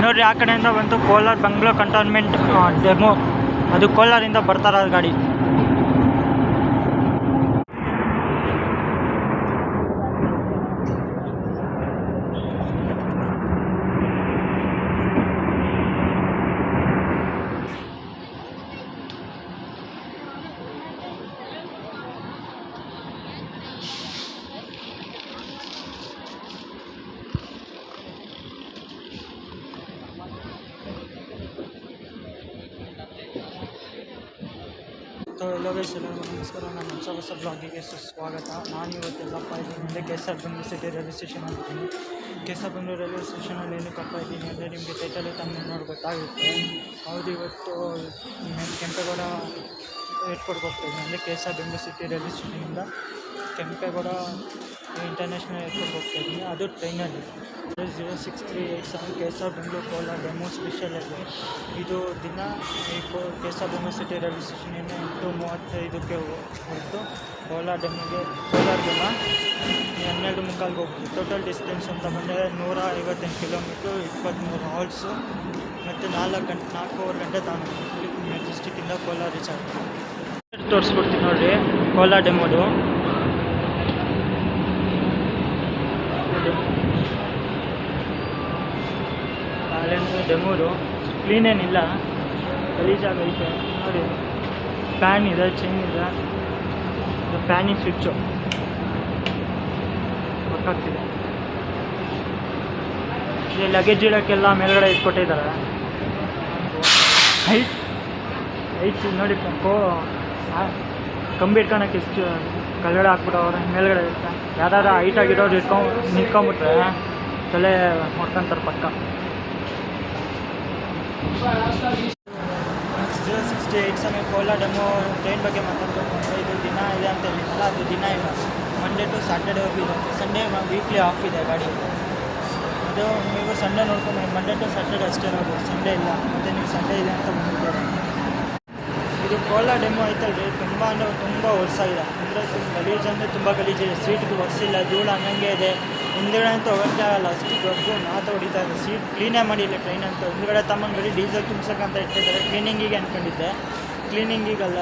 ನೋಡಿರಿ ಆ ಕಡೆಯಿಂದ ಬಂತು ಕೋಲಾರ ಬೆಂಗಳೂರು ಕಂಟೋನ್ಮೆಂಟ್ ಡೆಮೋ. ಅದು ಕೋಲಾರಿಂದ ಬರ್ತಾರ ಗಾಡಿ. ಎಲ್ಲೋ ಗೈಸ್, ಎಲ್ಲರಿಗೂ ನಮಸ್ಕಾರ. ನಾನು ಹೊಸ ಬ್ಲಾಗಿಗೆ ಸ್ವಾಗತ. ನಾನು ಇವತ್ತೆಲ್ಲಪ್ಪ ಇದ್ದೀನಿ K S R Bengaluru city railway station ಆಗಿದ್ದೀನಿ. K S R Bengaluru railway ಸ್ಟೇಷನಲ್ಲಿ ಏನಕ್ಕಪ್ಪ ಇದ್ದೀನಿ ಅಂದರೆ ನಿಮಗೆ ಟೈಟಲ್ ತಮ್ಮ ನೋಡಿ ಗೊತ್ತಾಗುತ್ತೆ. ಹೌದು, ಇವತ್ತು ಕೆಂಪೇಗೌಡ ಏರ್ಪೋರ್ಟ್ಗೆ ಹೋಗ್ತಾಯಿದ್ದೀನಿ. ಅಂದರೆ K S R Bengaluru city railway ಸ್ಟೇಷನಿಂದ ಕೆಂಪೇಗೌಡ ಇಂಟರ್ನ್ಯಾಷನಲ್ ಏರ್ಪೋರ್ಟ್ಗೆ ಹೋಗ್ತಾಯಿದ್ದೀನಿ. ಅದು ಟ್ರೈನಲ್ಲಿ 0637 K S R Bengaluru Kolar DEMU ಸ್ಪೆಷಲಲ್ಲಿ. ಇದು ದಿನ ಈ K S R Bengaluru city railway ಸ್ಟೇಷನಿಂದ 8:35ಕ್ಕೆ ಹೊರತು ಕೋಲಾರ ಡೆಮೋಗೆ ಕೋಲಾರ ದಿನ 12:45ಗೆ ಹೋಗ್ತೀವಿ. ಟೋಟಲ್ ಡಿಸ್ಟೆನ್ಸ್ ಅಂತ ಬಂದರೆ 158 ಕಿಲೋಮೀಟ್ರು, 23 ಅವರ್ಸು ಮತ್ತು 4:30 ಗಂಟೆ ತಾನು ಮೆಜೆಸ್ಟಿಕ್ಕಿಂದ ಕೋಲಾರ ರೀಚ್ ಆಗ್ತೀವಿ. ತೋರಿಸ್ಬಿಡ್ತೀನಿ ನೋಡಿರಿ ಕೋಲಾರ ಡೆಮೋದು. ಡೆಮೋದು ಕ್ಲೀನೇನಿಲ್ಲ, ಗಲೀಜಾಗೈತೆ ನೋಡಿ. ಫ್ಯಾನ್ ಇದೆ, ಚೈನ್ ಇದೆ, ಇದು ಫ್ಯಾನಿಗೆ ಸ್ವಿಚ್ಚು ಗೊತ್ತಾಗ್ತಿದೆ. ಇಲ್ಲಿ ಲಗೇಜ್ ಇಡೋಕ್ಕೆಲ್ಲ ಮೇಲ್ಗಡೆ ಇಟ್ಕೊಟ್ಟಿದ್ದಾರೆ. ಹೈಟ್ ನೋಡಿ, ಕಂಬಿ ಇಟ್ಕೊಳಕ್ಕೆ ಎಷ್ಟು ಕೆಳಗಡೆ ಹಾಕ್ಬಿಟ್ಟವ್ರೆ, ಮೇಲ್ಗಡೆ ಇರುತ್ತೆ. ಯಾವ್ದಾದ್ರು ಹೈಟ್ ಆಗಿರೋರು ನಿಂತ್ಕೊಂಬಿಟ್ರೆ ತಲೆ ಹೊಡ್ಕೊಂತಾರೆ ಪಕ್ಕ. 0638 ಸಮಯ ಕೋಲಾರ ಡೆಮೋ ಟ್ರೈನ್ ಬಗ್ಗೆ ಮಾತಾಡ್ಬೇಕು. ಇದು ದಿನ ಇದೆ ಅಂತ ಹೇಳಿದ್ನಲ್ಲ, ಅದು ದಿನ ಇಲ್ಲ. ಮಂಡೇ ಟು ಸ್ಯಾಟರ್ಡೇವರೆಗೂ ಇದೆ. ಸಂಡೇ ವೀಕ್ಲಿ ಆಫ್ ಇದೆ ಗಾಡಿ. ಅದು ನೀವು ಸಂಡೇ ನೋಡ್ಕೊಂಡು ಮಂಡೇ ಟು ಸ್ಯಾಟರ್ಡೇ ಅಷ್ಟೇ ಇರೋದು, ಸಂಡೇ ಇಲ್ಲ. ಮತ್ತು ನೀವು ಸಂಡೇ ಇದೆ ಅಂತ ಬಂದಿದ್ದಾರೆ. ಇದು ಕೋಲಾರ ಡೆಮೋ ಐತಲ್ರಿ, ತುಂಬ ಅಂದರೆ ತುಂಬ ವರ್ಷಾಗಿದೆ. ಅಂದರೆ ಗಲೀಜು ಅಂದರೆ ತುಂಬ ಗಲೀಜಿದೆ. ಸೀಟ್ಗೆ ಒರೆಸಿಲ್ಲ, ಧೂಳು ಹಂಗಂಗೆ ಇದೆ. ಹಿಂದುಗಡೆ ಅಂತೂ ಹೋಗೋಕ್ಕೆ ಆಗಲ್ಲ, ಅಷ್ಟು ದೊಡ್ಡ ಮಾತು ಹೊಡಿತಾ ಇದೆ. ಸೀಟ್ ಕ್ಲೀನೇ ಮಾಡಿಲ್ಲ ಟ್ರೈನ್ ಅಂತೂ. ಹಿಂದುಗಡೆ ತಮ್ಮಂಗೆ ಬರೀ ಡೀಸೆಲ್ ತುಂಬ್ಸೋಕ್ಕಂತ ಇಟ್ಟಿದ್ದಾರೆ. ಕ್ಲೀನಿಂಗಿಗೆ ಅಂದ್ಕೊಂಡಿದ್ದೆ, ಕ್ಲೀನಿಂಗಿಗಲ್ಲ,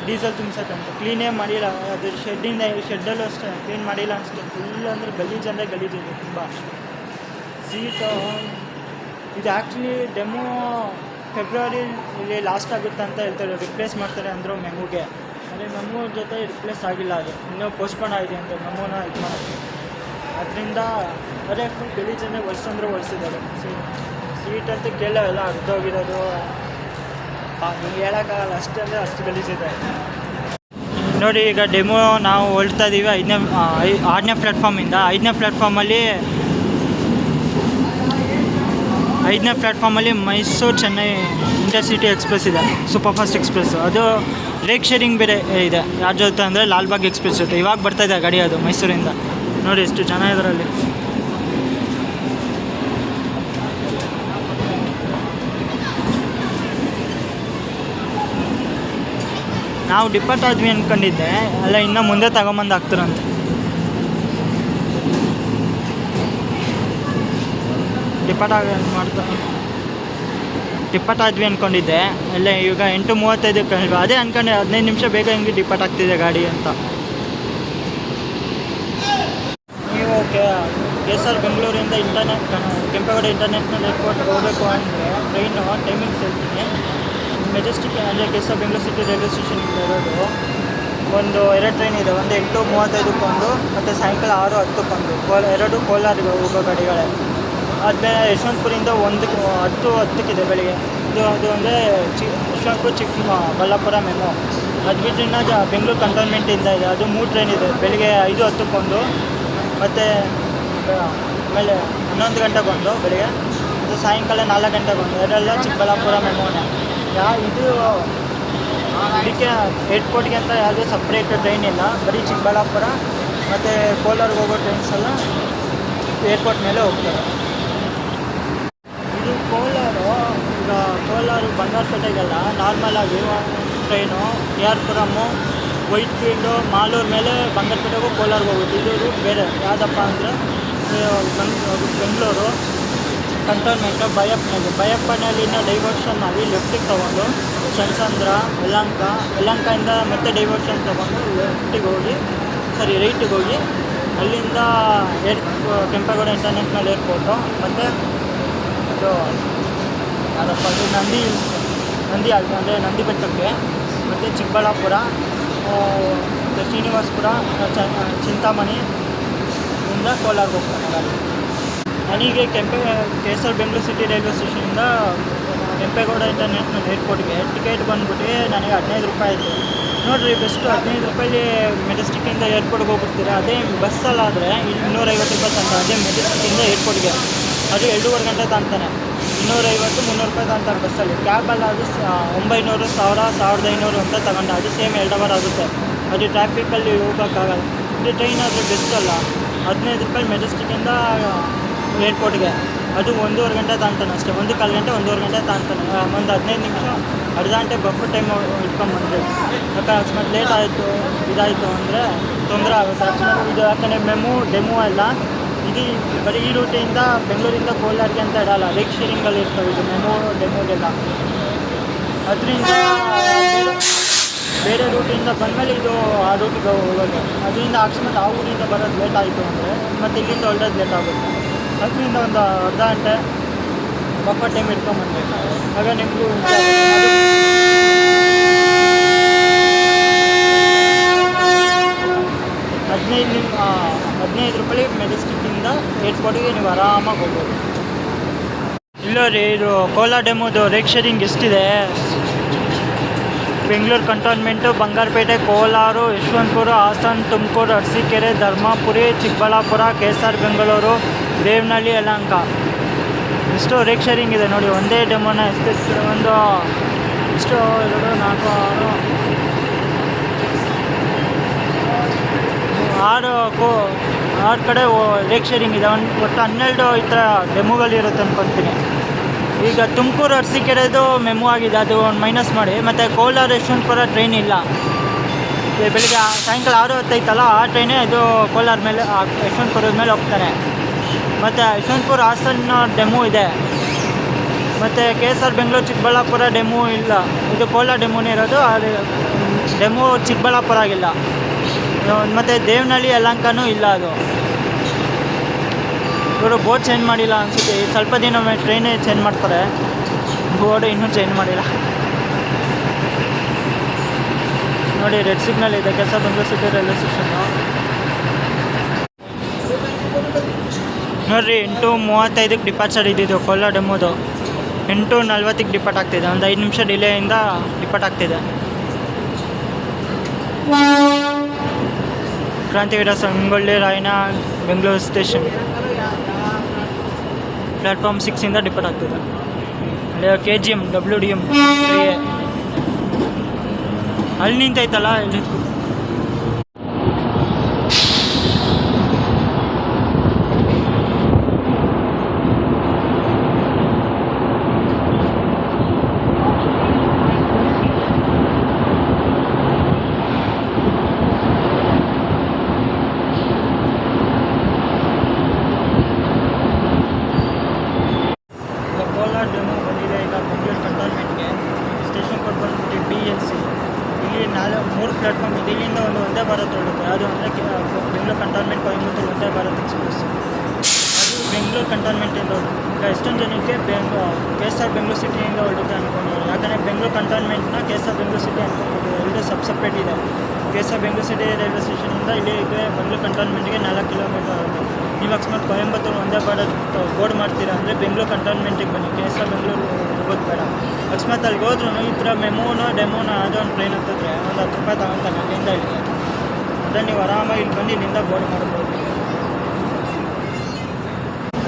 ಡೀಸೆಲ್ ತುಂಬ್ಸೋಕ್ಕಂತ. ಕ್ಲೀನೇ ಮಾಡಿಲ್ಲ. ಅದು ಶೆಡ್ಡಲ್ಲೂ ಅಷ್ಟೇ ಕ್ಲೀನ್ ಮಾಡಿಲ್ಲ ಅನಿಸುತ್ತೆ. ಫುಲ್ ಅಂದರೆ ಗಲೀಜು ಅಂದರೆ ಗಲೀಜಿದೆ ತುಂಬ. ಸೀಟು ಇದು ಆ್ಯಕ್ಚುಲಿ ಡೆಮೋ ಫೆಬ್ರವರಿಲಿ ಲಾಸ್ಟ್ ಆಗುತ್ತೆ ಅಂತ ಹೇಳ್ತಾರೆ. ರಿಪ್ಲೇಸ್ ಮಾಡ್ತಾರೆ ಅಂದರು ಮೆಮುಗೆ. ಆದರೆ ಮೆಮು ಜೊತೆ ರಿಪ್ಲೇಸ್ ಆಗಿಲ್ಲ, ಅದು ಇನ್ನೂ ಪೋಸ್ಟ್ಪೋನ್ ಆಗಿದೆ ಅಂತ ಮೆಮುನ ಇದು ಮಾಡೋಕ್ಕೆ. ಅದರಿಂದ ಅದೇ ಫುಲ್ ಗಲೀಜಂದರೆ ಒರೆಸಿದ್ದಾರೆ. ಸೀಟ್ ಅಂತ ಕೇಳೋಲ್ಲ, ಅರ್ಧೋಗಿರೋದು ನಿಮ್ಗೆ ಹೇಳೋಕ್ಕಾಗಲ್ಲ, ಅಷ್ಟು ಅಂದರೆ ಅಷ್ಟು ಗಲೀಜಿದೆ ನೋಡಿ. ಈಗ ಡೆಮೋ ನಾವು ಹೊರಡ್ತಾ ಇದ್ದೀವಿ 6ನೇ ಪ್ಲ್ಯಾಟ್ಫಾರ್ಮಿಂದ. 5ನೇ ಪ್ಲ್ಯಾಟ್ಫಾರ್ಮಲ್ಲಿ ಮೈಸೂರು ಚೆನ್ನೈ ಇಂಟರ್ಸಿಟಿ ಎಕ್ಸ್ಪ್ರೆಸ್ ಇದೆ, ಸೂಪರ್ ಫಾಸ್ಟ್ ಎಕ್ಸ್ಪ್ರೆಸ್. ಅದು ರೇಕ್ ಶೇರಿಂಗ್ ಬೇರೆ ಇದೆ. ಯಾರ ಜೊತೆ ಅಂದರೆ ಲಾಲ್ಬಾಗ್ ಎಕ್ಸ್ಪ್ರೆಸ್ ಜೊತೆ. ಇವಾಗ ಬರ್ತಾಯಿದೆ ಗಾಡಿ, ಅದು ಮೈಸೂರಿಂದ. ನೋಡಿ ಎಷ್ಟು ಜನ ಇದರಲ್ಲಿ. ನಾವು ಡಿಪಾರ್ಟ್ ಆದ್ವಿ ಅಂದ್ಕೊಂಡಿದ್ದೆ, ಅಲ್ಲ ಇನ್ನೂ ಮುಂದೆ ತಗೊಂಬಂದು ಹಾಕ್ತಾರಂತೆ. ಡಿಪಾರ್ಟ್ ಆದ್ವಿ ಅಂದ್ಕೊಂಡಿದ್ದೆ, ಎಲ್ಲ ಈಗ 8:35 ಅದೇ ಅಂದ್ಕೊಂಡೆ. 15 ನಿಮಿಷ ಬೇಗ ಹೆಂಗೆ ಡಿಪಾರ್ಟ್ ಆಗ್ತಿದೆ ಗಾಡಿ ಅಂತ. ನೀವು ಕೆ ಎಸ್ ಆರ್ ಬೆಂಗಳೂರಿಂದ ಕೆಂಪೇಗೌಡ ಇಂಟರ್ನ್ಯಾಷನಲ್ ಏರ್ಪೋರ್ಟ್ಗೆ ಹೋಗಬೇಕು ಅಂದರೆ ಟ್ರೈನು ಟೈಮಿಂಗ್ಸ್ ಹೇಳ್ತೀನಿ. ಮೆಜೆಸ್ಟಿಕ್ ಅಂದರೆ K S R Bengaluru city railway ಸ್ಟೇಷನಿಂದ ಇರೋದು ಒಂದು 2 ಟ್ರೈನ್ ಇದೆ. ಒಂದು 8:35ಗೊಂದು ಮತ್ತು ಸಾಯಂಕಾಲ 6:10ಗೊಂದು. 2 ಕೋಲಾರಿಗೆ ಹೋಗೋ ಗಾಡಿಗಳೇ. ಆದಮೇಲೆ ಯಶವಂತಪುರಿಂದ 10:10 ಬೆಳಿಗ್ಗೆ. ಅದು ಅಂದರೆ ಯಶವಂತಪುರ ಚಿಕ್ಕಬಳ್ಳಾಪುರ ಮೆಮೊ. ಅದು ಬಿಟ್ಟರೆ ಇನ್ನು ಬೆಂಗಳೂರು ಕಂಟೋನ್ಮೆಂಟಿಂದ ಇದೆ, ಅದು 3 ಟ್ರೈನ್ ಇದೆ. ಬೆಳಿಗ್ಗೆ 5:10ಗೊಂದು ಮತ್ತು ಆಮೇಲೆ 11 ಗಂಟೆಗೊಂದು ಬೆಳಿಗ್ಗೆ, ಮತ್ತು ಸಾಯಂಕಾಲ 4 ಗಂಟೆಗೊಂದು. ಅದೆಲ್ಲ ಚಿಕ್ಕಬಳ್ಳಾಪುರ ಮೆಮೊನೇ. ಇದು ಇದಕ್ಕೆ ಏರ್ಪೋರ್ಟ್ಗೆ ಅಂತ ಯಾವುದೇ ಸಪ್ರೇಟ್ ಟ್ರೈನ್ ಇಲ್ಲ, ಬರೀ ಚಿಕ್ಕಬಳ್ಳಾಪುರ ಮತ್ತು ಕೋಲಾರ್ಗೆ ಹೋಗೋ ಟ್ರೈನ್ಸ್ ಎಲ್ಲ ಏರ್ಪೋರ್ಟ್ ಮೇಲೆ ಹೋಗ್ತಾರೆ. ಇದು ಕೋಲಾರ ಬಂಗಾರಪೇಟೆಗೆಲ್ಲ ನಾರ್ಮಲಾಗಿ train AR Puram, white field, Malur ಮೇಲೆ ಬಂಗಾರಪೇಟೆಗೂ ಕೋಲಾರ್ಗೆ ಹೋಗುತ್ತೆ. ಇದು ರೂಟ್ ಬೇರೆ. ಯಾವುದಪ್ಪ ಅಂದರೆ ಬೆಂಗಳೂರು ಕಂಟೋನ್ಮೆಂಟು ಬೈಯಪ್ಪನಹಳ್ಳಿನ ಡೈವರ್ಷನ್ ಆಗಿ ಲೆಫ್ಟಿಗೆ ತೊಗೊಂಡು ಚನ್ನಸಂದ್ರ ಯಲಹಂಕದಿಂದ ಮತ್ತೆ ಡೈವರ್ಷನ್ ತೊಗೊಂಡು ರೈಟಿಗೆ ಹೋಗಿ ಅಲ್ಲಿಂದ ಕೆಂಪೇಗೌಡ ಇಂಟರ್ನ್ಯಾಷನಲ್ ಏರ್ಪೋರ್ಟು ಮತ್ತು ಇದು ಅದಪ್ಪ ನಂದಿ ಅಂದರೆ ನಂದಿ ಬೆಟ್ಟಕ್ಕೆ ಮತ್ತು ಚಿಕ್ಕಬಳ್ಳಾಪುರ ಮತ್ತು ಶ್ರೀನಿವಾಸಪುರ ಚಿಂತಾಮಣಿ ಇಂದ ಕೋಲಾರ್ಗೆ ಹೋಗ್ತಾನೆ ಗಾಡಿ. ನನಗೆ KSR ಬೆಂಗಳೂರು ಸಿಟಿ ರೈಲ್ವೆ ಸ್ಟೇಷನಿಂದ ಕೆಂಪೇಗೌಡ ಇಂಟರ್ನ್ಯಾಷನಲ್ ಏರ್ಪೋರ್ಟ್ಗೆ ಟಿಕೆಟ್ ಬಂದ್ಬಿಟ್ಟು ನನಗೆ 15 ರೂಪಾಯಿ ಆಯಿತು. ನೋಡಿರಿ ಬೆಸ್ಟು 15 ರೂಪಾಯಿಲಿ ಮೆಜೆಸ್ಟಿಕ್ಕಿಂದ ಏರ್ಪೋರ್ಟ್ಗೆ ಹೋಗ್ಬಿಡ್ತೀರಾ. ಅದೇ ಬಸ್ಸಲ್ಲಾದರೆ 250 ರೂಪಾಯಿ ತಂತ. ಅದೇ ಮೆಜೆಸ್ಟಿಕ್ಕಿಂದ ಏರ್ಪೋರ್ಟ್ಗೆ ಅದು 2.5 ಗಂಟೆ ತಾಂತಾನೆ. 250-300 ರೂಪಾಯಿ ತಾಂತಾರೆ ಬಸ್ಸಲ್ಲಿ. ಕ್ಯಾಬಲ್ಲಾದರೂ 900, 1000, 1500 ಅಂತ ತಗೊಂಡು ಅದು ಸೇಮ್ 2 ಅವರ್ ಆಗುತ್ತೆ. ಅದು ಟ್ರಾಫಿಕಲ್ಲಿ ಹೋಗೋಕ್ಕಾಗಲ್ಲ. ಇದು ಟ್ರೈನ್ ಆದರೆ ಬೆಸ್ಟ್ ಅಲ್ಲ. 15 ರೂಪಾಯಿ ಮೆಜೆಸ್ಟಿಕ್ಕಿಂದ ಏರ್ಪೋರ್ಟ್ಗೆ ಅದು 1.5 ಗಂಟೆ ತಾಂತಾನೆ ಅಷ್ಟೇ. 1-1/4 ಗಂಟೆ 1.5 ಗಂಟೆ ತಾಂತಾನೆ. ಒಂದು 15 ನಿಮಿಷ ಅರ್ಧ ಗಂಟೆ ಬಫರ್ ಟೈಮ್ ಇಟ್ಕೊಂಬಂದ್ರೆ ಯಾಕಂದ್ರೆ ಅಕಸ್ಮಾತ್ ಲೇಟ್ ಆಯಿತು ಇದಾಯಿತು ಅಂದರೆ ತೊಂದರೆ ಆಗುತ್ತೆ. ಅಕಸ್ಮಾತ್ ಇದು ಯಾಕಂದರೆ ಡೆಮೋ ಎಲ್ಲ ಇದು ಬರೀ ಈ ರೂಟಿಂದ ಬೆಂಗಳೂರಿಂದ ಕೋಲಾರ್ಗೆ ಅಂತ ಇಡಲ್ಲ, ರೇಕ್ ಶೇರಿಂಗಲ್ಲಿ ಇರ್ತವೆ ಇದು ಡೆಮೋಗೆಲ್ಲ. ಅದರಿಂದ ಬೇರೆ ರೂಟಿಂದ ಬಂದಮೇಲೆ ಇದು ಆ ರೂಟಿಗೆ ಹೋಗೋದು. ಅದರಿಂದ ಅಕಸ್ಮಾತ್ ಆ ಊರಿಂದ ಬರೋದು ಲೇಟ್ ಆಯಿತು ಅಂದರೆ ಮತ್ತು ಇಲ್ಲಿಂದ ಹೊರಡೋದು ಲೇಟ್ ಆಗುತ್ತೆ. ಅದರಿಂದ ಒಂದು ಅರ್ಧ ಗಂಟೆ ಬಫರ್ ಟೈಮ್ ಇಟ್ಕೊಂಬಂದೆ. ಆಗ ನಿಮಗೂ 15 ರೂಪಾಯಿ ಮೆಜೆಸ್ಟಿಕ್ಕಿಂದ ಏರ್ಪೋರ್ಟಿಗೆ ನೀವು ಆರಾಮಾಗಿ ಹೋಗ್ಬೋದು. ಇಲ್ಲ ರೀ, ಇದು ಕೋಲಾರ್ ಡೆಮೋದು ರೇಕ್ ಶೇರಿಂಗ್ ಎಷ್ಟಿದೆ? ಬೆಂಗಳೂರು ಕಂಟೋನ್ಮೆಂಟು, ಬಂಗಾರಪೇಟೆ, ಕೋಲಾರ, ಯಶವಂತಪುರ, ಹಾಸನ, ತುಮಕೂರು, ಅರಸೀಕೆರೆ, ಧರ್ಮಪುರಿ, ಚಿಕ್ಕಬಳ್ಳಾಪುರ, KSR ಬೆಂಗಳೂರು, ದೇವನಹಳ್ಳಿ, ಯಲಹಂಕ ಇಷ್ಟು ರೇಕ್ ಶೇರಿಂಗ್ ಇದೆ ನೋಡಿ. ಒಂದೇ ಡೆಮೋನ ಎಷ್ಟು ಒಂದು 2, 4, 6 ಕಡೆ ರೇಕ್ ಶೇರಿಂಗ್ ಇದೆ. ಒಟ್ಟು 12 ಈ ಥರ ಡೆಮೋಗಳಿರುತ್ತೆ ಅಂದ್ಕೊತೀನಿ. ಈಗ ತುಮಕೂರು ಅರಸೀಕೆರೆದು ಮೆಮೊ ಆಗಿದೆ, ಅದು ಒಂದು ಮೈನಸ್ ಮಾಡಿ. ಮತ್ತು ಕೋಲಾರ ಯಶವಂತಪುರ ಟ್ರೈನ್ ಇಲ್ಲ. ಬೆಳಿಗ್ಗೆ ಸಾಯಂಕಾಲ 6:10 ಆ ಟ್ರೈನೇ ಇದು ಕೋಲಾರ ಮೇಲೆ ಯಶವಂತಪುರದ ಮೇಲೆ ಹೋಗ್ತಾನೆ. ಮತ್ತು ಯಶವಂತಪುರ ಹಾಸನ ಡೆಮೋ ಇದೆ. ಮತ್ತು KSR ಬೆಂಗಳೂರು ಚಿಕ್ಕಬಳ್ಳಾಪುರ ಡೆಮೋ ಇಲ್ಲ. ಇದು ಕೋಲಾರ ಡೆಮೋನೇ ಇರೋದು. ಅದು ಡೆಮೋ ಚಿಕ್ಕಬಳ್ಳಾಪುರ ಆಗಿಲ್ಲ. ಮತ್ತು ದೇವನಹಳ್ಳಿ ಯಲಹಂಕನೂ ಇಲ್ಲ. ಅದು ಇವರು ಬೋರ್ಡ್ ಚೇಂಜ್ ಮಾಡಿಲ್ಲ ಅನಿಸುತ್ತೆ. ಸ್ವಲ್ಪ ದಿನ ಟ್ರೈನೇ ಚೇಂಜ್ ಮಾಡ್ತಾರೆ, ಬೋರ್ಡ್ ಇನ್ನೂ ಚೇಂಜ್ ಮಾಡಿಲ್ಲ ನೋಡಿ. ರೆಡ್ ಸಿಗ್ನಲ್ ಇದೆ KSR Bengaluru city railway station ನೋಡಿರಿ. 8:35ಕ್ಕೆ ಡಿಪಾರ್ಚರ್ ಇದ್ದಿದ್ದು ಕೋಲಾರ ಡೆಮೋದು 8:40ಕ್ಕೆ ಡಿಪಾರ್ಟ್ ಆಗ್ತಿದೆ. ಒಂದು 5 ನಿಮಿಷ ಡಿಲೇಯಿಂದ ಡಿಪಾರ್ಟ್ ಆಗ್ತಿದೆ. ಕ್ರಾಂತಿವೀರ ಸಂಗೊಳ್ಳಿ ರಾಯಣ್ಣ ಬೆಂಗಳೂರು ಸ್ಟೇಷನ್ ಪ್ಲ್ಯಾಟ್ಫಾರ್ಮ್ 6ಇಂದ ಡಿಪಾರ್ಟ್ ಆಗ್ತಿದೆ. KGM WDM ಅಲ್ಲಿ ನಿಂತೈತಲ್ಲ ಇಲ್ಲಿ. ಕೋಲಾರ ಡೆಮೋ ಬಂದಿದೆ ಈಗ ಬೆಂಗಳೂರು ಕಂಟೋನ್ಮೆಂಟ್ಗೆ. ಸ್ಟೇಷನ್ ಕೋಡ್ ಬಂದ್ಬಿಟ್ಟು BLC. ಇಲ್ಲಿ 3 ಪ್ಲ್ಯಾಟ್ಫಾರ್ಮ್ ಇದೆ. ಇಲ್ಲಿಂದ ಒಂದೇ ಭಾರತ್ ಹೊರಡುತ್ತೆ. ಅದು ಅಂದರೆ ಬೆಂಗಳೂರು ಕಂಟೋನ್ಮೆಂಟ್ ಕೊಯಂಬತ್ತೂರು ಒಂದೇ ಭಾರತ್ ಎಕ್ಸ್ಪ್ರೆಸ್. ಅದು ಬೆಂಗಳೂರು ಕಂಟೋನ್ಮೆಂಟಿಂದ ಹೊರಡುತ್ತೆ. ಈಗ ಎಷ್ಟೊಂದು ಜನಕ್ಕೆ KSR ಬೆಂಗಳೂರು ಸಿಟಿಯಿಂದ ಹೊರಡುತ್ತೆ ಅಂದ್ಕೊಂಡಿದ್ದಾರೆ. ಯಾಕಂದರೆ ಬೆಂಗಳೂರು ಕಂಟೋನ್ಮೆಂಟ್ನ KSR ಬೆಂಗಳೂರು ಸಿಟಿ ಅಂದ್ಕೊಂಡಿದ್ದಾರೆ. ಎರಡು ಸಪ್ರೇಟ್ ಇದೆ. KSR ಬೆಂಗಳೂರು ಸಿಟಿ ರೈಲ್ವೆ ಸ್ಟೇಷನಿಂದ ಇಲ್ಲಿಗೆ ಬೆಂಗಳೂರು ಕಂಟೋನ್ಮೆಂಟ್ಗೆ 4 ಕಿಲೋಮೀಟರ್ ಆಗುತ್ತೆ. ನೀವು ಅಕಸ್ಮಾತ್ ಕೊಯಂಬತ್ತೂರು ಒಂದೇ ಭಾರತ್ ಬೋರ್ಡ್ ಮಾಡ್ತೀರಾ ಅಂದರೆ ಬೆಂಗಳೂರು ಕಂಟೋನ್ಮೆಂಟಿಗೆ ಬನ್ನಿ. KSR ಬೆಂಗಳೂರು ಹೋಗೋದು ಬೇಡ. ಅಕಸ್ಮಾತ್ ಅಲ್ಲಿಗೆ ಹೋದ್ರೂ ಈ ಥರ ಡೆಮೋನೋ ಯಾವುದೋ ಒಂದು ಟ್ರೈನ್ ಹತ್ತಿದ್ರೆ ಒಂದು 10 ರೂಪಾಯಿ ತಗೊಳ್ತಾನೆ ಅಲ್ಲಿಂದ ಇಲ್ಲಿಗೆ. ಅದನ್ನು ನೀವು ಆರಾಮಾಗಿ ಇಲ್ಲಿ ಬಂದು ಇಲ್ಲಿಂದ ಬೋರ್ಡ್ ಮಾಡ್ಬೋದು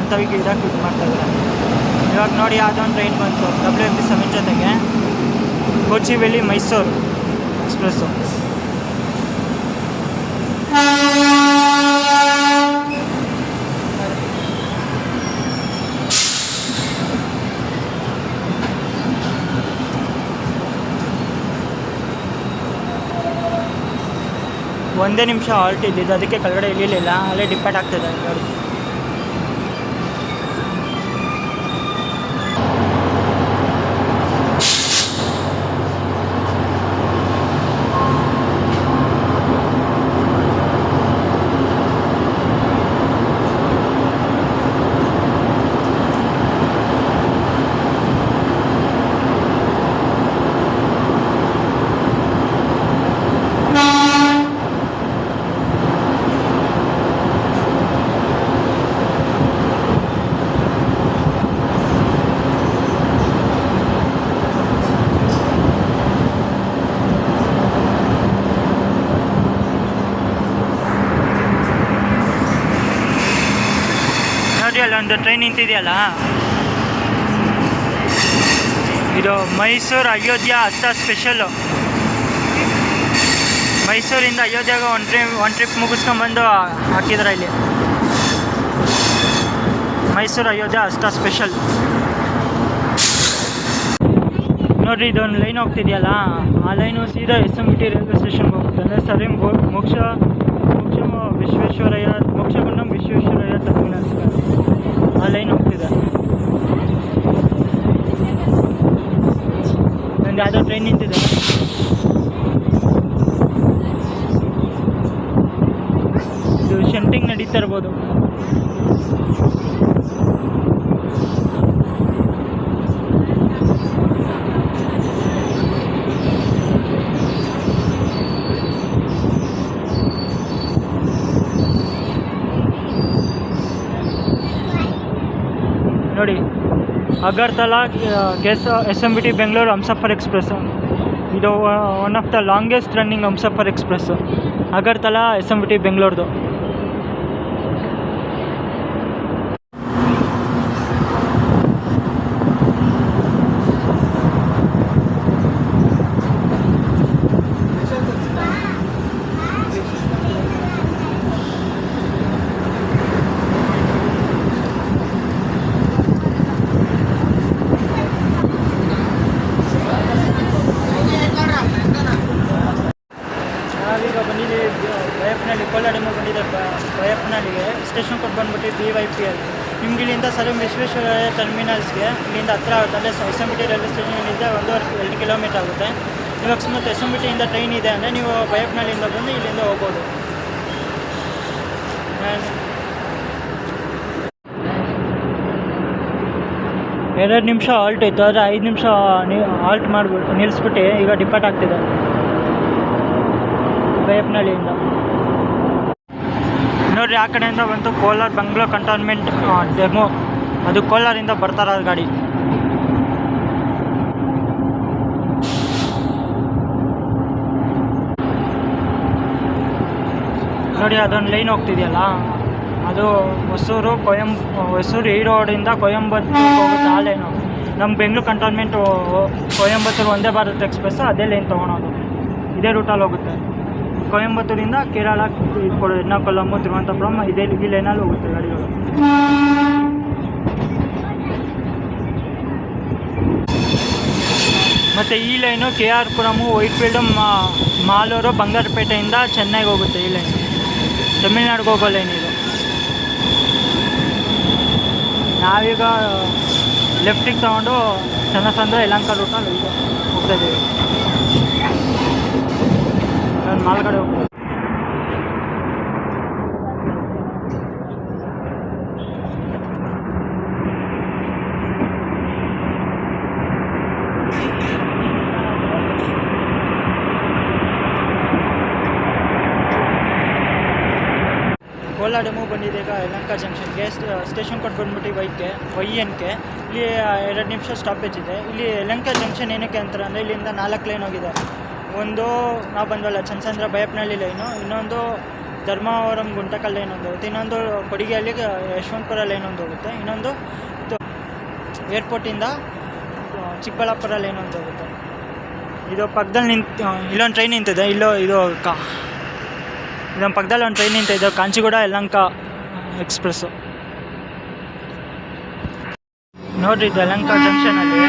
ಅಂಥವಿಗೆ ಇದಕ್ಕೆ ಇದು ಮಾಡ್ತಾಯಿದ್ದಾರೆ. ಇವಾಗ ನೋಡಿ ಯಾವುದೋ ಒಂದು ಟ್ರೈನ್ ಬಂತು WMP7 ಜೊತೆಗೆ ಕೊಚ್ಚಿವೆಲ್ಲಿ ಮೈಸೂರು ಎಕ್ಸ್ಪ್ರೆಸ್ಸು. ಒಂದೇ ನಿಮಿಷ ಹಾಲ್ಟ್ ಇದ್ದಿದ್ದು, ಅದಕ್ಕೆ ಕೆಳಗಡೆ ಇಳಿಲಿಲ್ಲ, ಅಲ್ಲೇ ಡಿಪಾರ್ಟ್ ಆಗ್ತಿದೆ ನೋಡಿ. ಒಂದು ಟ್ರೈನ್ ನಿಂತಿದೆಯಲ್ಲ, ಇದು ಮೈಸೂರು ಅಯೋಧ್ಯ ಅಷ್ಟ ಸ್ಪೆಷಲ್ಲು. ಮೈಸೂರಿಂದ ಅಯೋಧ್ಯೆಗೆ ಒಂದು ಟ್ರಿಪ್ ಮುಗಿಸ್ಕೊಂಬಂದು ಹಾಕಿದ್ರೆ ಇಲ್ಲಿ ಮೈಸೂರು ಅಯೋಧ್ಯ ಅಷ್ಟ ಸ್ಪೆಷಲ್. ನೋಡಿರಿ, ಇದೊಂದು ಲೈನ್ ಹೋಗ್ತಿದೆಯಲ್ಲ, ಆ ಲೈನು ಸೀದಾ SMT ರೈಲ್ವೆ ಸ್ಟೇಷನ್ಗೆ ಹೋಗುತ್ತೆ. ಅಂದರೆ ಸರಿ ಮೋಕ್ಷಗುಂಡಂ ವಿಶ್ವೇಶ್ವರಯ್ಯ ಟರ್ಮಿನಲ್ಸ್ ಆ ಲೈನ್ ಹೋಗ್ತಿದೆ. ನಂಗೆ ಯಾವುದೋ ಟ್ರೈನ್ ನಿಂತಿದೆ. ಇದು ಶಂಟಿಂಗ್ ನಡೀತಾ ಇರ್ಬೋದು. ನೋಡಿ, ಅಗರ್ತಲಾ SMT ಬೆಂಗಳೂರು ಹಮ್ಸಫರ್ ಎಕ್ಸ್ಪ್ರೆಸ್. ಇದು one of the longest running Humsafar express, Agartala SMT ಬೆಂಗಳೂರ್ದು. ನಾವೀಗ ಬಂದಿದ್ದೀವಿ ಬೈಯಪ್ಪನಹಳ್ಳಿ, ಕೋಲಾರ ಡೆಮೋ ಬಂದಿದೆ ಬೈಯಪ್ಪನಹಳ್ಳಿಗೆ. ಸ್ಟೇಷನ್ ಕೊಟ್ಟು ಬಂದ್ಬಿಟ್ಟು BYPL. ನಿಮ್ಗೆ ಇಲ್ಲಿಂದ ಸರ್ ವಿಶ್ವೇಶ್ವರಯ್ಯ ಟರ್ಮಿನಲ್ಸ್ಗೆ ಇಲ್ಲಿಂದ ಹತ್ರ ಆಗುತ್ತೆ. ಅಲ್ಲೇ SMT ರೈಲ್ವೆ ಸ್ಟೇಷನಿಂದ 1.5-2 ಕಿಲೋಮೀಟರ್ ಆಗುತ್ತೆ. ನೀವು ಅಕಸ್ಮಾತ್ SMTಯಿಂದ ಟ್ರೈನ್ ಇದೆ ಅಂದರೆ ನೀವು ಬೈಯಪ್ಪನಹಳ್ಳಿಯಿಂದ ಬಂದು ಇಲ್ಲಿಂದ ಹೋಗ್ಬೋದು. 2 ನಿಮಿಷ ಹಾಲ್ಟ್ ಇತ್ತು, ಆದರೆ 5 ನಿಮಿಷ ಹಾಲ್ಟ್ ಮಾಡಿಬಿಟ್ಟು ನಿಲ್ಲಿಸ್ಬಿಟ್ಟು ಈಗ ಡಿಪಾರ್ಟ್ ಆಗ್ತಿದೆ ಬೈಯಪ್ಪನಹಳ್ಳಿಯಿಂದ. ನೋಡಿರಿ, ಆ ಕಡೆಯಿಂದ ಬಂತು ಕೋಲಾರ ಬೆಂಗಳೂರು ಕಂಟೋನ್ಮೆಂಟ್ ಡೆಮೋ. ಅದು ಕೋಲಾರಿಂದ ಬರ್ತಾರ ಗಾಡಿ. ನೋಡಿ, ಅದೊಂದು ಲೈನ್ ಹೋಗ್ತಿದೆಯಲ್ಲ, ಅದು ಹೊಸೂರು ಈ ರೋಡಿಂದ ಕೊಯಂಬತ್ತೂರು ಹೋಗುತ್ತೆ. ಆ ಲೈನು ನಮ್ಮ ಬೆಂಗಳೂರು ಕಂಟೋನ್ಮೆಂಟ್ ಕೊಯಂಬತ್ತೂರು ಒಂದೇ ಭಾರತ್ ಎಕ್ಸ್ಪ್ರೆಸ್ ಅದೇ ಲೈನ್ ತೊಗೊಳೋದು. ಇದೇ ರೂಟಲ್ಲಿ ಹೋಗುತ್ತೆ. ಕೊಯಂಬತ್ತೂರಿಂದ ಕೇರಳ, ಎರ್ನಾಕುಲಂ, ತಿರುವನಂತಪುರಂ ಈ ಲೈನಲ್ಲಿ ಹೋಗುತ್ತೆ ಗಾಡಿಗಳು. ಮತ್ತು ಈ ಲೈನು KR ಪುರಮು, ವೈಟ್ಫೀಲ್ಡು, ಮಾಲೂರು, ಬಂಗಾರಪೇಟೆಯಿಂದ ಚೆನ್ನೈಗೆ ಹೋಗುತ್ತೆ. ಈ ಲೈನ್ ತಮಿಳ್ನಾಡಿಗೆ ಹೋಗೋ ಲೈನ್ ಇದು. ನಾವೀಗ ಲೆಫ್ಟಿಗೆ ತೊಗೊಂಡು ಚನ್ನಸಂದ್ರ ಯಲಹಂಕ ರೂಟಲ್ಲಿ ಹೋಗ್ತಾಯಿದ್ದೀವಿ. ನಾನು ಮಾಲ್ಗಡೆ ಹೋಗ್ತೀನಿ. ಕೋಲಾರ ಡೆಮೋ ಬಂದಿದೆ ಈಗ ಯಲಹಂಕ ಜಂಕ್ಷನ್ಗೆ. ಸ್ಟೇಷನ್ ಕೊಟ್ಟು ಬಂದ್ಬಿಟ್ಟು YNK. ಇಲ್ಲಿ 2 ನಿಮಿಷ ಸ್ಟಾಪೇಜ್ ಇದೆ. ಇಲ್ಲಿ ಯಲಹಂಕ ಜಂಕ್ಷನ್ ಏನಕ್ಕೆ ಅಂತಾರೆ ಅಂದರೆ ಇಲ್ಲಿಂದ 4 ಲೈನ್ ಹೋಗಿದೆ. ಒಂದು ನಾವು ಬಂದವಲ್ಲ ಚನ್ನಸಂದ್ರ ಬೈಯಪ್ಪನಹಳ್ಳಿ ಲೈನು, ಇನ್ನೊಂದು ಧರ್ಮವರಂ ಗುಂಟಕಲ್ ಲೈನ್ ಒಂದು ಹೋಗುತ್ತೆ, ಇನ್ನೊಂದು ಕೊಡಿಗೆಯಲ್ಲಿ ಯಶವಂತಪುರ ಲೈನ್ ಒಂದು ಹೋಗುತ್ತೆ, ಇನ್ನೊಂದು ಏರ್ಪೋರ್ಟಿಂದ ಚಿಕ್ಕಬಳ್ಳಾಪುರ ಲೈನ್ ಒಂದು ಹೋಗುತ್ತೆ. ಇದು ಪಕ್ಕದಲ್ಲಿ ಇಲ್ಲೊಂದು ಟ್ರೈನ್ ನಿಂತಿದೆ. ಇದೊಂದು ಪಕ್ಕದಲ್ಲಿ ಒಂದು ಟ್ರೈನ್ ನಿಂತಿದೆ, ಕಾಂಚಿಗೂಡ ಯಲಹಂಕ ಎಕ್ಸ್ಪ್ರೆಸ್ಸು. ನೋಡಿರಿ, ಇದು ಯಲಹಂಕ ಜಂಕ್ಷನಲ್ಲಿ,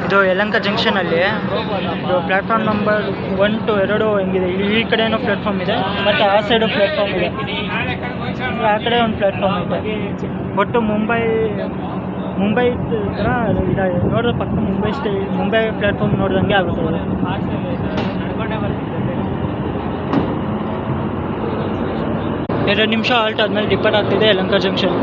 ಇದು ಯಲಹಂಕ ಜಂಕ್ಷನಲ್ಲಿ ಇದು ಪ್ಲ್ಯಾಟ್ಫಾರ್ಮ್ ನಂಬರ್ 1 to 2 ಹೆಂಗಿದೆ. ಈ ಕಡೆಯೂ ಪ್ಲ್ಯಾಟ್ಫಾರ್ಮ್ ಇದೆ ಮತ್ತು ಆ ಸೈಡು ಪ್ಲ್ಯಾಟ್ಫಾರ್ಮ್ ಇದೆ. ಆ ಕಡೆ ಒಂದು ಪ್ಲ್ಯಾಟ್ಫಾರ್ಮ್ ಇದೆ. ಒಟ್ಟು ಮುಂಬೈ ಥರ ಇದೆ. ನೋಡಿದ್ರೆ ಪಕ್ಕ ಮುಂಬೈ ಪ್ಲ್ಯಾಟ್ಫಾರ್ಮ್ ನೋಡಿದಂಗೆ ಆಗುತ್ತೆ. 2 ನಿಮಿಷ ಹಾಲ್ಟ್ ಆದಮೇಲೆ ಡಿಪಾರ್ಟ್ ಆಗ್ತಿದೆ ಯಲಹಂಕ ಜಂಕ್ಷನ್.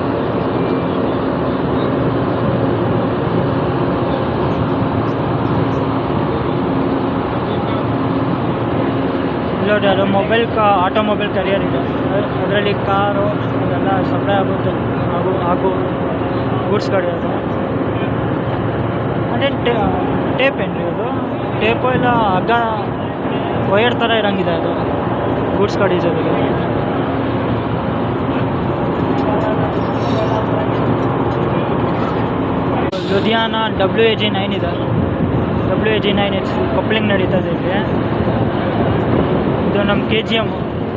ನೋಡಿ, ಅದು ಆಟೋಮೊಬೈಲ್ ಕರಿಯರ್ ಇದೆ. ಅದರಲ್ಲಿ ಕಾರು ಅದೆಲ್ಲ ಸಪ್ಲೈ ಆಗುತ್ತೆ, ಹಾಗೂ ಗೂಡ್ಸ್ ಗಾಡಿ ಅದು. ಅದೇ ಟೇಪ್ ಏನ್ರಿ ಅದು? ಟೇಪು ಇಲ್ಲ ವಯರ್ ಥರ ಇರೋಂಗಿದೆ ಅದು ಗೂಡ್ಸ್ ಗಾಡಿ ಜೊತೆಗೆ. ಲುಧಿಯಾನ WAG9 ಇದೆ. WAG9 ಕಪ್ಲಿಂಗ್ ನಡೀತದೆ ಇಲ್ಲಿ. ಇದು ನಮ್ಮ KGM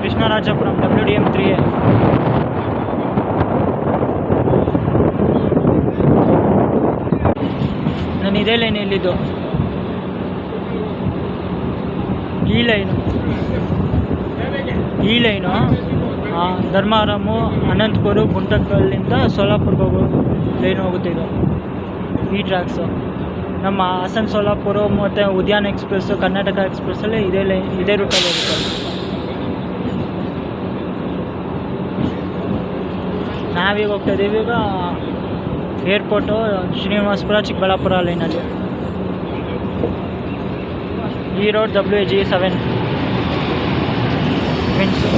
ಕೃಷ್ಣರಾಜಪುರಂ WDM 3A. ನಾನು ಇದೇ ಲೈನ್ ಇಲ್ಲಿದ್ದು, ಈ ಲೈನು ಧರ್ಮಾರಮು, ಅನಂತಪುರ, ಗುಂಟಕಲ್ಲಿಂದ ಸೋಲಾಪುರ್ಗೆ ಹೋಗೋ ಲೈನ್ ಹೋಗುತ್ತೆ ಇದು. ಈ ಟ್ರ್ಯಾಕ್ಸು ನಮ್ಮ ಹಾಸನ ಸೋಲಾಪುರ ಮತ್ತು ಉದ್ಯಾನ ಎಕ್ಸ್ಪ್ರೆಸ್ಸು, ಕರ್ನಾಟಕ ಎಕ್ಸ್ಪ್ರೆಸ್ಸಲ್ಲಿ ಇದೇ ರೂಟಲ್ಲಿ ಹೋಗುತ್ತೆ. ನಾವೀಗ ಹೋಗ್ತಾ ಇದ್ದೀವಿ ಈಗ ಏರ್ಪೋರ್ಟು ಶ್ರೀನಿವಾಸಪುರ ಚಿಕ್ಕಬಳ್ಳಾಪುರ ಲೈನಲ್ಲಿ. ಈ ರೋಡ್ WAG7 ಮಿನ್ಸು.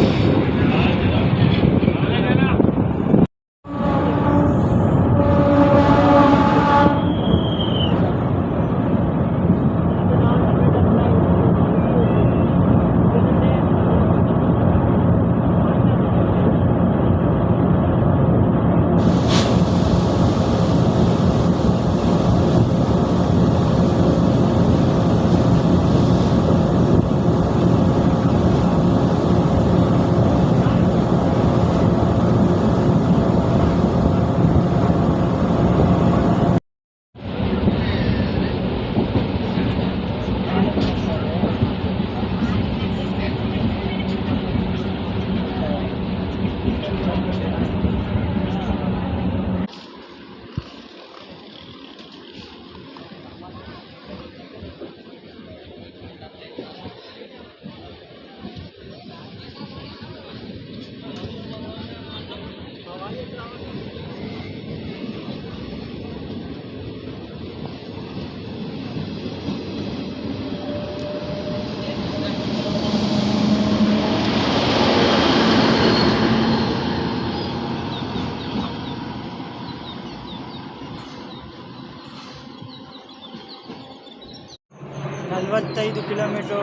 ನಲವತ್ತೈದು ಕಿಲೋಮೀಟ್ರು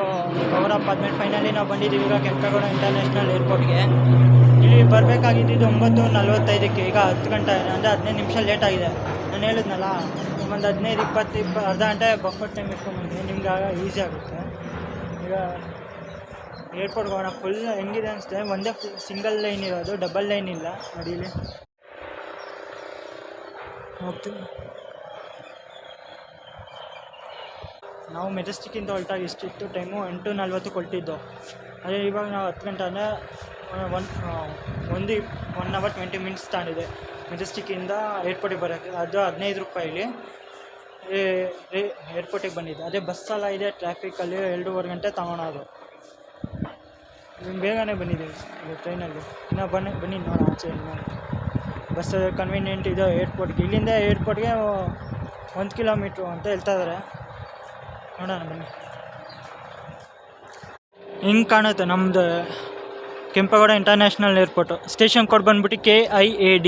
ಕವರ್ ಅಪ್ ಆದಮೇಲೆ ಫೈನಲಿ ನಾವು ಬಂದಿದ್ದೀವಿ ಈಗ ಕೆಂಪೇಗೌಡ ಇಂಟರ್ನ್ಯಾಷನಲ್ ಏರ್ಪೋರ್ಟ್ಗೆ. ಇಲ್ಲಿ ಬರಬೇಕಾಗಿದ್ದು 9:45. ಈಗ 10 ಗಂಟೆ ಅಂದರೆ 15 ನಿಮಿಷ ಲೇಟ್ ಆಗಿದೆ. ನಾನು ಹೇಳಿದ್ನಲ್ಲ, ಒಂದು 15-20 ಅರ್ಧ ಗಂಟೆ ಬಫರ್ ಟೈಮ್ ಇಟ್ಕೊಂಡ್ಬಂದಿದ್ದೀನಿ. ನಿಮ್ಗೆ ಆಗ ಈಸಿ ಆಗುತ್ತೆ. ಈಗ ಏರ್ಪೋರ್ಟ್ಗೆ ಹೋಗೋಣ. ಫುಲ್ ಹೆಂಗಿದೆ ಅನಿಸುತ್ತೆ, ಒಂದೇ ಸಿಂಗಲ್ ಲೈನ್ ಇರೋದು, ಡಬಲ್ ಲೈನ್ ಇಲ್ಲ. ನಡೀಲಿ ಹೋಗ್ತೀವಿ. ನಾವು ಮೆಜೆಸ್ಟಿಕ್ಕಿಂದ ಹೊರಟಾಗ ಇಷ್ಟಿತ್ತು ಟೈಮು, 8:40 ಕೊಟ್ಟಿದ್ದು. ಅದೇ ಇವಾಗ ನಾವು 10 ಗಂಟೆ ಅಂದರೆ 1 hour 20 minutes ತಾಂಡಿದೆ ಮೆಜೆಸ್ಟಿಕ್ಕಿಂದ ಏರ್ಪೋರ್ಟಿಗೆ ಬರೋಕ್ಕೆ. ಅದು 15 ರೂಪಾಯಿಲಿ ಏರ್ಪೋರ್ಟಿಗೆ ಬಂದಿದ್ದು. ಅದೇ ಬಸ್ಸೆಲ್ಲ ಇದೆ ಟ್ರಾಫಿಕಲ್ಲಿ 2.5 ಗಂಟೆ ತಗೊಳೋದು. ಬೇಗನೆ ಬಂದಿದ್ದೀವಿ ಇದು ಟ್ರೈನಲ್ಲಿ. ಇನ್ನೂ ಬನ್ನಿ ನೋಡೋಣ ಆಚೆ. ಬಸ್ ಕನ್ವೀನಿಯೆಂಟ್ ಇದೆ ಏರ್ಪೋರ್ಟ್ಗೆ. ಇಲ್ಲಿಂದ ಏರ್ಪೋರ್ಟ್ಗೆ 1 ಕಿಲೋಮೀಟ್ರು ಅಂತ ಹೇಳ್ತಾ ಇದ್ದಾರೆ. ನೋಡೋಣ ಬನ್ನಿ. ಹಿಂಗೆ ಕಾಣುತ್ತೆ ನಮ್ಮದು Kempegowda international airport. Station code ಬಂದ್ಬಿಟ್ಟು KIAD.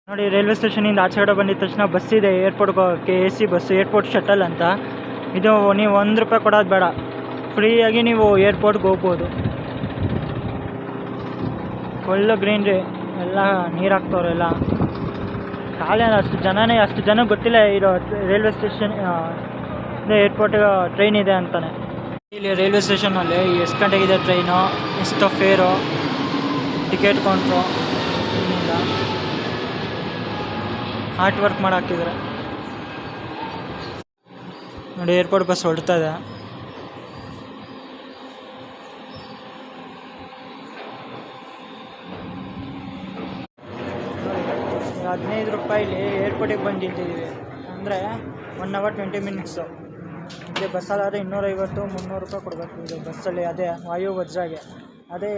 ನೋಡಿ, ರೈಲ್ವೆ ಸ್ಟೇಷನಿಂದ ಆಚೆ ಕಡೆ ಬಂದಿದ ತಕ್ಷಣ ಬಸ್ ಇದೆ ಏರ್ಪೋರ್ಟ್ಗೆ ಹೋಗೋಕ್ಕೆ. AC ಬಸ್, ಏರ್ಪೋರ್ಟ್ ಶಟಲ್ ಅಂತ. ಇದು ನೀವು ₹1 ಕೊಡೋದು ಬೇಡ, ಫ್ರೀಯಾಗಿ ನೀವು ಏರ್ಪೋರ್ಟ್ಗೆ ಹೋಗ್ಬೋದು. ಫುಲ್ಲು ಗ್ರೀನ್ರಿ, ಎಲ್ಲ ನೀರು ಹಾಕ್ತವ್ರೆಲ್ಲ. ಖಾಲಿ ಅಷ್ಟು ಜನ ಗೊತ್ತಿಲ್ಲ ಇರೋ ರೈಲ್ವೆ ಸ್ಟೇಷನ್ ಏರ್ಪೋರ್ಟ್ ಟ್ರೈನ್ ಇದೆ ಅಂತಾನೆ. ಇಲ್ಲಿ ರೈಲ್ವೆ ಸ್ಟೇಷನಲ್ಲಿ ಎಷ್ಟು ಗಂಟೆಗಿದೆ ಟ್ರೈನು, ಎಷ್ಟು ಫೇರು, ಟಿಕೆಟ್ ಕೌಂಟ್ರು, ಏನಿಲ್ಲ. ಆರ್ಟ್ ವರ್ಕ್ ಮಾಡಿ ಹಾಕಿದ್ದಾರೆ ನೋಡಿ. ಏರ್ಪೋರ್ಟ್ ಬಸ್ ಹೊರಡ್ತಾ ಇದೆ. ₹15 ಏರ್ಪೋರ್ಟಿಗೆ ಬಂದಿದ್ದೀವಿ ಅಂದರೆ 1 hour 20 minutes. ಅದೇ ಬಸ್ಸಲ್ಲಾದರೆ ₹250-300 ಕೊಡಬೇಕು ಇದು ಬಸ್ಸಲ್ಲಿ. ಅದೇ ವಾಯು ವಜ್ರಾಗೆ. ಅದೇ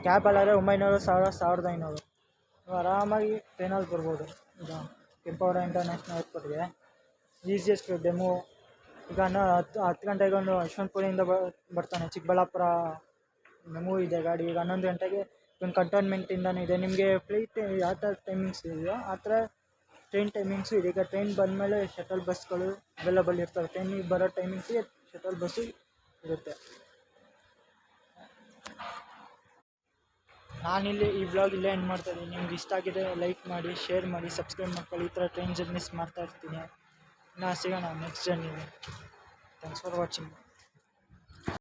ಕ್ಯಾಬಲ್ಲಾದರೆ 900, 1000, 1500. ಆರಾಮಾಗಿ ಟ್ರೈನಲ್ಲಿ ಬರ್ಬೋದು. ಈಗ ಕೆಂಪೇಗೌಡ ಇಂಟರ್ನ್ಯಾಷನಲ್ ಏರ್ಪೋರ್ಟ್ಗೆ ಈಸಿಯೆಸ್ಟ್ ಡೆಮೋ. ಈಗ 10 ಗಂಟೆಗೆ ಒಂದು ಯಶವಂತಪುರದಿಂದ ಬರ್ತಾನೆ ಚಿಕ್ಕಬಳ್ಳಾಪುರ ಮೆಮು ಇದೆ ಗಾಡಿ. ಈಗ 11 ಗಂಟೆಗೆ ಒಂದು ಕಂಟೋನ್ಮೆಂಟಿಂದನೂ ಇದೆ. ನಿಮಗೆ ಫ್ಲೈಟ್ ಯಾವ ಥರ ಟೈಮಿಂಗ್ಸ್ ಇದೆಯೋ ಆ ಥರ ಟ್ರೈನ್ ಟೈಮಿಂಗ್ಸು ಇದೆ. ಈಗ ಟ್ರೈನ್ ಬಂದಮೇಲೆ ಶಟಲ್ ಬಸ್ಗಳು ಅವೈಲಬಲ್ ಇರ್ತವೆ. ಟ್ರೈನಿಗೆ ಬರೋ ಟೈಮಿಂಗ್ಸಿಗೆ ಶಟಲ್ ಬಸ್ಸು ಇರುತ್ತೆ. ನಾನಿಲ್ಲಿ ಈ ಬ್ಲಾಗ್ ಇಲ್ಲೇ ಎಂಡ್ ಮಾಡ್ತಾ ಇದ್ದೀನಿ. ನಿಮ್ಗೆ ಇಷ್ಟ ಆಗಿದೆ ಲೈಕ್ ಮಾಡಿ, ಶೇರ್ ಮಾಡಿ, ಸಬ್ಸ್ಕ್ರೈಬ್ ಮಾಡ್ಕೊಳ್ಳಿ. ಈ ಥರ ಟ್ರೈನ್ ಜರ್ನೀಸ್ ಮಾಡ್ತಾ ಇರ್ತೀನಿ. ನಾ ಸಿಗೋಣ ನೆಕ್ಸ್ಟ್ ಜರ್ನಿಲಿ. Thanks for watching.